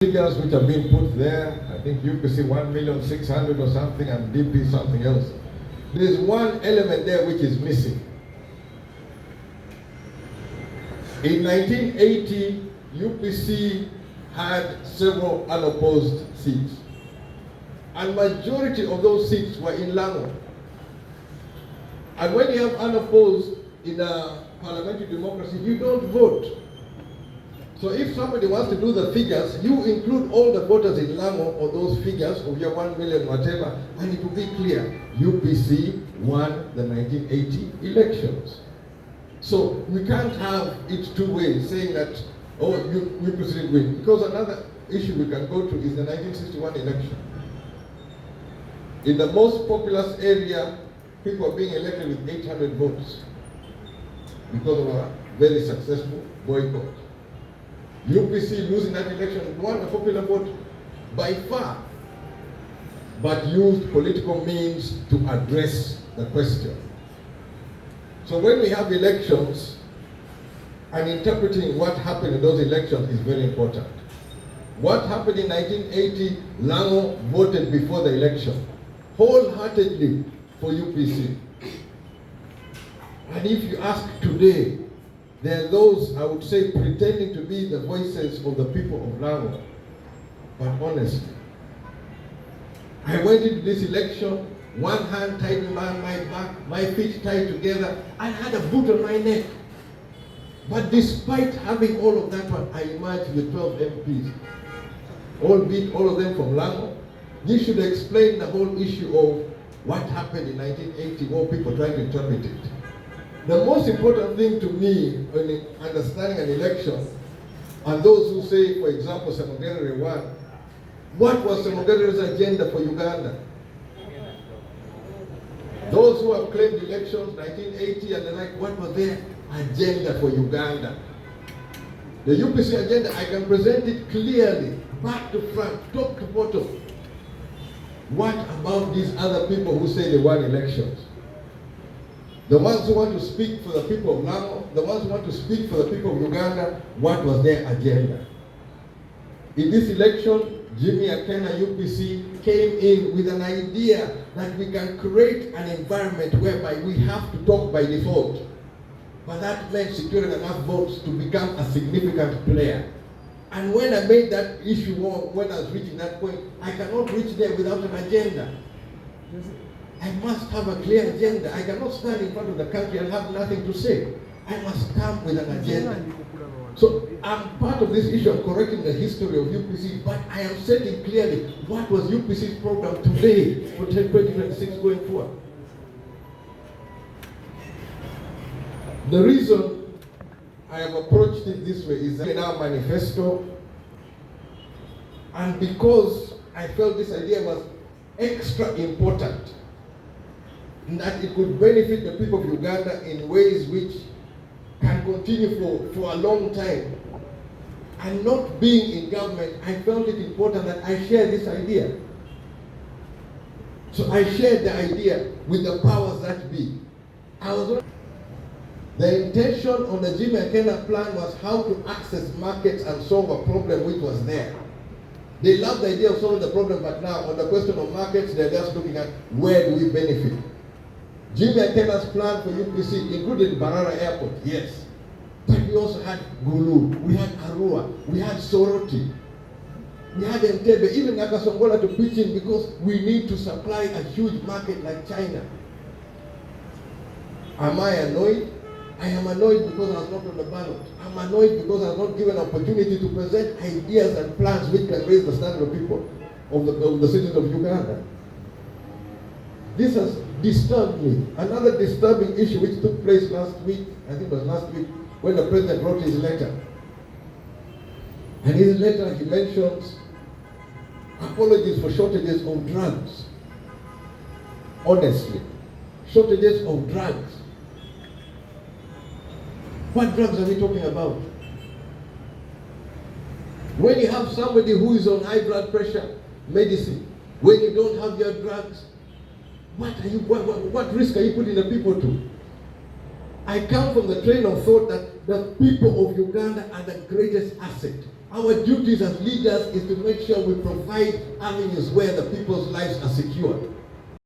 Figures which have been put there, I think UPC 1,600,000 or something and DP something else. There's one element there which is missing. In 1980, UPC had several unopposed seats. And majority of those seats were in Lango. And when you have unopposed in a parliamentary democracy, you don't vote. So if somebody wants to do the figures, you include all the voters in Lango or those figures of your 1 million whatever, and it will be clear. UPC won the 1980 elections. So we can't have it two ways, saying that, oh, UPC did win. Because another issue we can go to is the 1961 election. In the most populous area, people are being elected with 800 votes because of a very successful boycott. UPC losing that election won a popular vote by far, but used political means to address the question. So when we have elections, and interpreting what happened in those elections is very important. What happened in 1980, Lango voted before the election, wholeheartedly for UPC. And if you ask today, there are those, I would say, pretending to be the voices of the people of Lango. But honestly, I went into this election, one hand tied behind my back, my feet tied together. I had a boot on my neck. But despite having all of that one, I emerged with 12 MPs. Albeit all of them from Lango. You should explain the whole issue of what happened in 1980, more people trying to interpret it. The most important thing to me when understanding an election, and those who say, for example, Semogerere won, what was Semogerere's agenda for Uganda? Those who have claimed elections, 1980 and the like, what was their agenda for Uganda? The UPC agenda, I can present it clearly, back to front, top to bottom. What about these other people who say they won elections? The ones who want to speak for the people of Lango, the ones who want to speak for the people of Uganda, what was their agenda? In this election, Jimmy Akena UPC came in with an idea that we can create an environment whereby we have to talk by default. But that meant securing enough votes to become a significant player. And when I made that issue, when I was reaching that point, I cannot reach there without an agenda. I must have a clear agenda. I cannot stand in front of the country and have nothing to say. I must come with an agenda. So I'm part of this issue of correcting the history of UPC, but I am setting clearly what was UPC's program today for 2026 going forward. The reason I have approached it this way is in our manifesto, and because I felt this idea was extra important, that it could benefit the people of Uganda in ways which can continue for a long time. And not being in government, I felt it important that I share this idea. So I shared the idea with the powers that be. The intention on the Jimmy Akena plan was how to access markets and solve a problem which was there. They love the idea of solving the problem, but now on the question of markets, they're just looking at where do we benefit. Jimmy Akena's plan for UPC included Barara Airport, yes. But we also had Gulu, we had Arua, we had Soroti, we had Entebbe, even Nakasongola to pitch in because we need to supply a huge market like China. Am I annoyed? I am annoyed because I was not on the ballot. I'm annoyed because I was not given an opportunity to present ideas and plans which can raise the standard of people, of the citizens of Uganda. This has disturbed me. Another disturbing issue which took place last week, I think it was last week, when the president wrote his letter. And in his letter he mentions apologies for shortages of drugs. Honestly, shortages of drugs. What drugs are we talking about? When you have somebody who is on high blood pressure medicine, when you don't have your drugs, what risk are you putting the people to? I come from the train of thought that the people of Uganda are the greatest asset. Our duties as leaders is to make sure we provide avenues where the people's lives are secured.